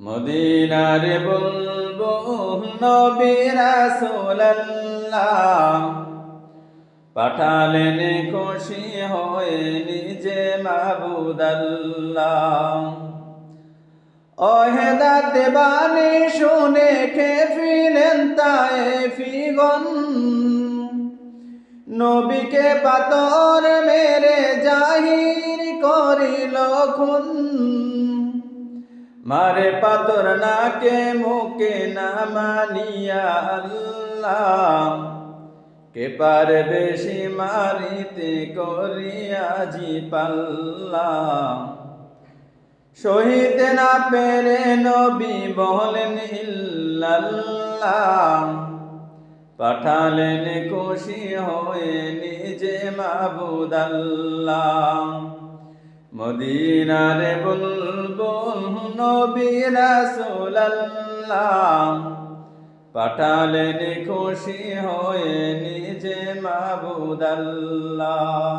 মদিনার বলবো নবী রাসূলুল্লাহ পাঠালেন খুশি হয়ে নিজে মাবুদ আল্লাহ। ওহেদাত বাণী শুনে খেপিলেন তায়েফিগণ, নবীকে পাথর মেরে জাহির করিল খুন। মারে পাথর নাকে মুখে না মানিয়া আল্লাহ, কে পারে বেশি মারিতে করিয়া জি পাল্লা। সহিতে না পেরে নবী বলেন ইল্লাল্লাহ, পাঠালেন খুশি হয়ে নিজে মাবুদ আল্লাহ। মদিনার বুলবুল নবী রাসূলুল্লাহ পাঠালেন খুশি হয়ে নিজে মাবুদ আল্লাহ।